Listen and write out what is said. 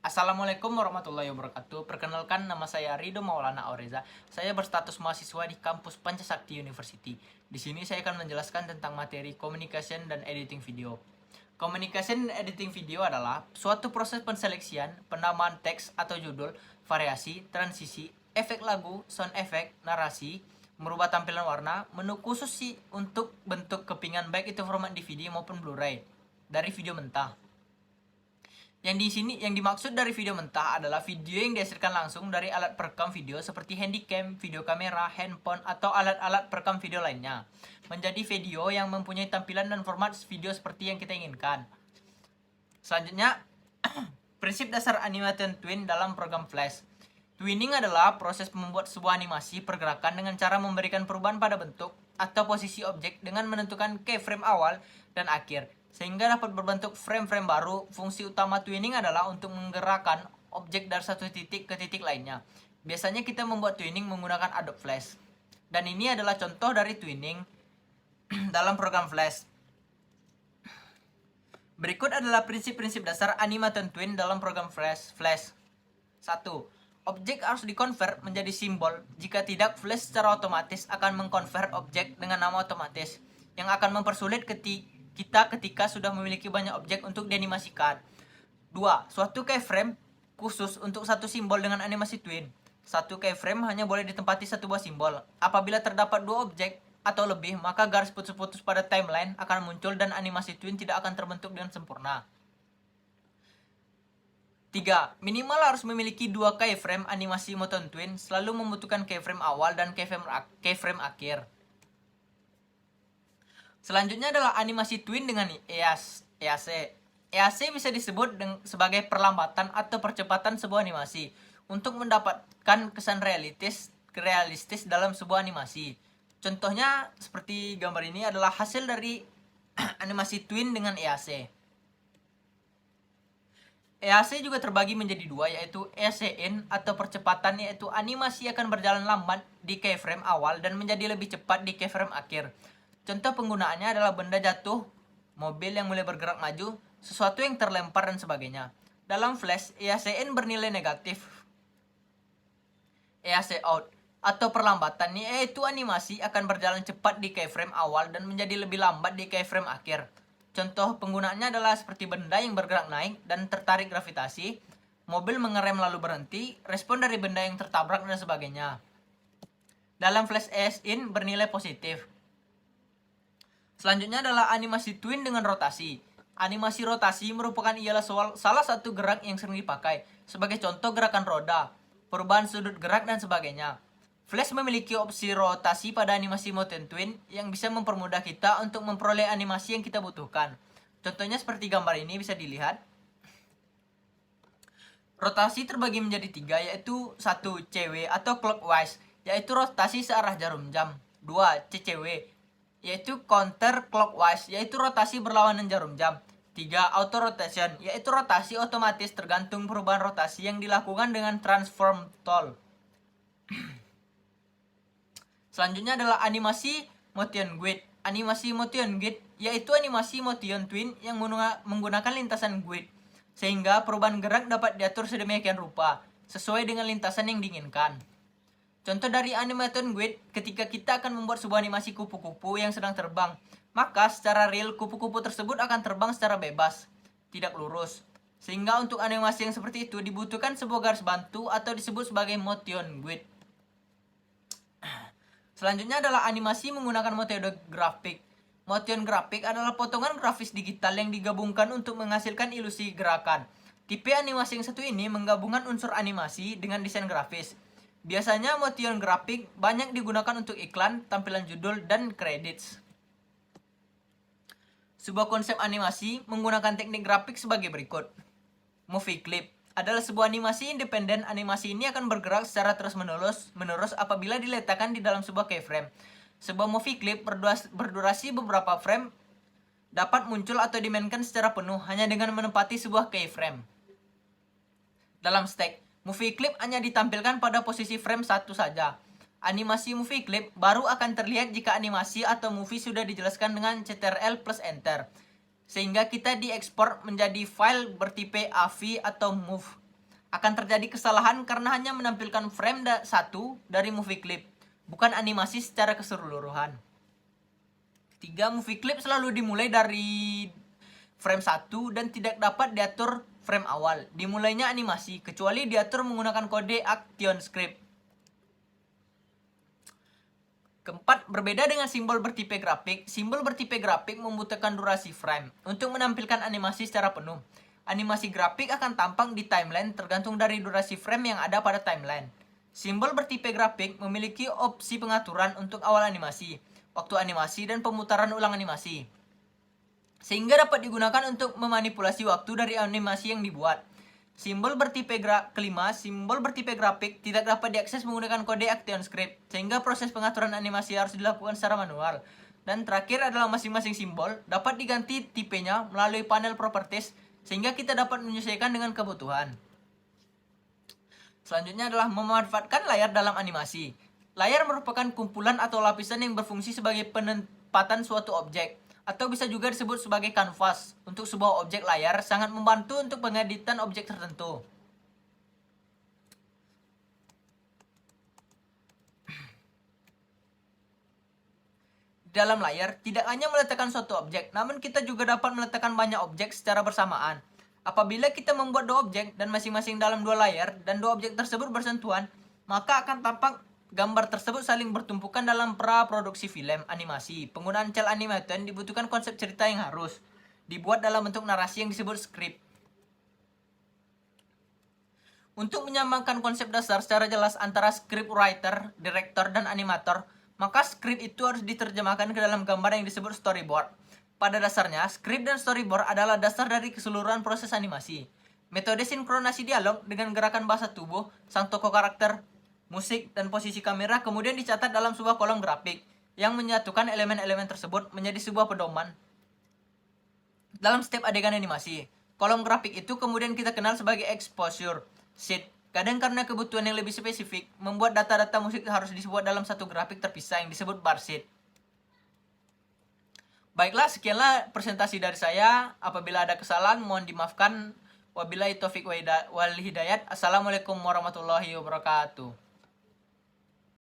Assalamualaikum warahmatullahi wabarakatuh. Perkenalkan, nama saya Rido Maulana Aureza. Saya berstatus mahasiswa di kampus Pancasakti University. Di sini saya akan menjelaskan tentang materi communication dan editing video. Communication dan editing video adalah suatu proses penseleksian, penamaan teks atau judul, variasi, transisi, efek lagu, sound effect, narasi, merubah tampilan warna, menu khusus sih untuk bentuk kepingan baik itu format DVD maupun Blu-ray dari video mentah. Yang dimaksud dari video mentah adalah video yang dihasilkan langsung dari alat perekam video seperti handycam, video kamera, handphone, atau alat-alat perekam video lainnya. Menjadi video yang mempunyai tampilan dan format video seperti yang kita inginkan. Selanjutnya, prinsip dasar animation twin dalam program Flash. Twinning adalah proses membuat sebuah animasi pergerakan dengan cara memberikan perubahan pada bentuk atau posisi objek dengan menentukan keyframe awal dan akhir, sehingga dapat berbentuk frame-frame baru. Fungsi utama twinning adalah untuk menggerakkan objek dari satu titik ke titik lainnya. Biasanya kita membuat twinning menggunakan Adobe Flash. Dan ini adalah contoh dari twinning dalam program Flash. Berikut adalah prinsip-prinsip dasar animation twin dalam program Flash. 1. Objek harus dikonvert menjadi simbol. Jika tidak, Flash secara otomatis akan mengkonvert objek dengan nama otomatis, yang akan mempersulit kita ketika sudah memiliki banyak objek untuk dianimasikan. 2. Suatu keyframe khusus untuk satu simbol dengan animasi twin. Satu keyframe hanya boleh ditempati satu buah simbol. Apabila terdapat dua objek atau lebih, maka garis putus-putus pada timeline akan muncul dan animasi twin tidak akan terbentuk dengan sempurna. 3. Minimal harus memiliki dua keyframe animasi motion twin, selalu membutuhkan keyframe awal dan keyframe akhir. Selanjutnya adalah animasi twin dengan EAC. EAC bisa disebut sebagai perlambatan atau percepatan sebuah animasi untuk mendapatkan kesan realistis dalam sebuah animasi. Contohnya seperti gambar ini adalah hasil dari animasi twin dengan EAC. EAC juga terbagi menjadi dua, yaitu EAC-in atau percepatan, yaitu animasi akan berjalan lambat di keyframe awal dan menjadi lebih cepat di keyframe akhir. Contoh penggunaannya adalah benda jatuh, mobil yang mulai bergerak maju, sesuatu yang terlempar, dan sebagainya. Dalam Flash, EAC-in bernilai negatif. EAC-out atau perlambatan, yaitu animasi akan berjalan cepat di keyframe awal dan menjadi lebih lambat di keyframe akhir. Contoh penggunaannya adalah seperti benda yang bergerak naik dan tertarik gravitasi, mobil mengerem lalu berhenti, respon dari benda yang tertabrak, dan sebagainya. Dalam Flash EAC-in bernilai positif. Selanjutnya adalah animasi twin dengan rotasi. Animasi rotasi ialah salah satu gerak yang sering dipakai. Sebagai contoh gerakan roda, perubahan sudut gerak, dan sebagainya. Flash memiliki opsi rotasi pada animasi motion twin yang bisa mempermudah kita untuk memperoleh animasi yang kita butuhkan. Contohnya seperti gambar ini bisa dilihat. Rotasi terbagi menjadi tiga, yaitu 1. CW atau clockwise, yaitu rotasi searah jarum jam. 2. CCW, yaitu counter clockwise, yaitu rotasi berlawanan jarum jam. 3. Auto rotation, yaitu rotasi otomatis tergantung perubahan rotasi yang dilakukan dengan transform tool. Selanjutnya adalah animasi motion grid. Animasi motion grid yaitu animasi motion twin yang menggunakan lintasan grid, sehingga perubahan gerak dapat diatur sedemikian rupa sesuai dengan lintasan yang diinginkan. Contoh dari animation grid, ketika kita akan membuat sebuah animasi kupu-kupu yang sedang terbang, maka secara real kupu-kupu tersebut akan terbang secara bebas, tidak lurus. Sehingga untuk animasi yang seperti itu dibutuhkan sebuah garis bantu atau disebut sebagai motion grid. Selanjutnya adalah animasi menggunakan metode grafik. Motion grafik adalah potongan grafis digital yang digabungkan untuk menghasilkan ilusi gerakan. Tipe animasi yang satu ini menggabungkan unsur animasi dengan desain grafis. Biasanya motion grafik banyak digunakan untuk iklan, tampilan judul, dan credits. Sebuah konsep animasi menggunakan teknik grafik sebagai berikut. Movie clip adalah sebuah animasi independen. Animasi ini akan bergerak secara terus-menerus apabila diletakkan di dalam sebuah keyframe. Sebuah movie clip berdurasi beberapa frame dapat muncul atau dimainkan secara penuh hanya dengan menempati sebuah keyframe. Dalam stack, movie clip hanya ditampilkan pada posisi frame 1 saja. Animasi movie clip baru akan terlihat jika animasi atau movie sudah dijelaskan dengan Ctrl plus Enter, sehingga kita diekspor menjadi file bertipe AVI atau MOV. akan terjadi kesalahan karena hanya menampilkan frame satu dari movie clip, bukan animasi secara keseluruhan. Ketiga, movie clip selalu dimulai dari frame 1 dan tidak dapat diatur frame awal. Dimulainya animasi, kecuali diatur menggunakan kode ActionScript. Keempat, berbeda dengan simbol bertipe grafik membutuhkan durasi frame untuk menampilkan animasi secara penuh. Animasi grafik akan tampak di timeline tergantung dari durasi frame yang ada pada timeline. Simbol bertipe grafik memiliki opsi pengaturan untuk awal animasi, waktu animasi, dan pemutaran ulang animasi, sehingga dapat digunakan untuk memanipulasi waktu dari animasi yang dibuat. Simbol bertipe grafik tidak dapat diakses menggunakan kode ActionScript, sehingga proses pengaturan animasi harus dilakukan secara manual. Dan terakhir adalah masing-masing simbol dapat diganti tipenya melalui panel properties, sehingga kita dapat menyesuaikan dengan kebutuhan. Selanjutnya adalah memanfaatkan layar dalam animasi. Layar merupakan kumpulan atau lapisan yang berfungsi sebagai penempatan suatu objek, atau bisa juga disebut sebagai kanvas. Untuk sebuah objek layar sangat membantu untuk pengeditan objek tertentu. Di dalam layar tidak hanya meletakkan suatu objek, namun kita juga dapat meletakkan banyak objek secara bersamaan. Apabila kita membuat dua objek dan masing-masing dalam dua layar dan dua objek tersebut bersentuhan, maka akan tampak gambar tersebut saling bertumpukan dalam pra-produksi film animasi. Penggunaan cel animation dibutuhkan konsep cerita yang harus dibuat dalam bentuk narasi yang disebut skrip. Untuk menyamakan konsep dasar secara jelas antara script writer, director, dan animator, maka skrip itu harus diterjemahkan ke dalam gambar yang disebut storyboard. Pada dasarnya, skrip dan storyboard adalah dasar dari keseluruhan proses animasi. Metode sinkronasi dialog dengan gerakan bahasa tubuh, sang tokoh karakter, musik, dan posisi kamera kemudian dicatat dalam sebuah kolom grafik yang menyatukan elemen-elemen tersebut menjadi sebuah pedoman dalam setiap adegan animasi. Kolom grafik itu kemudian kita kenal sebagai exposure sheet. Kadang karena kebutuhan yang lebih spesifik, membuat data-data musik harus dibuat dalam satu grafik terpisah yang disebut bar sheet. Baiklah, sekianlah presentasi dari saya. Apabila ada kesalahan, mohon dimaafkan. Wabillahi taufiq wal hidayat. Assalamualaikum warahmatullahi wabarakatuh.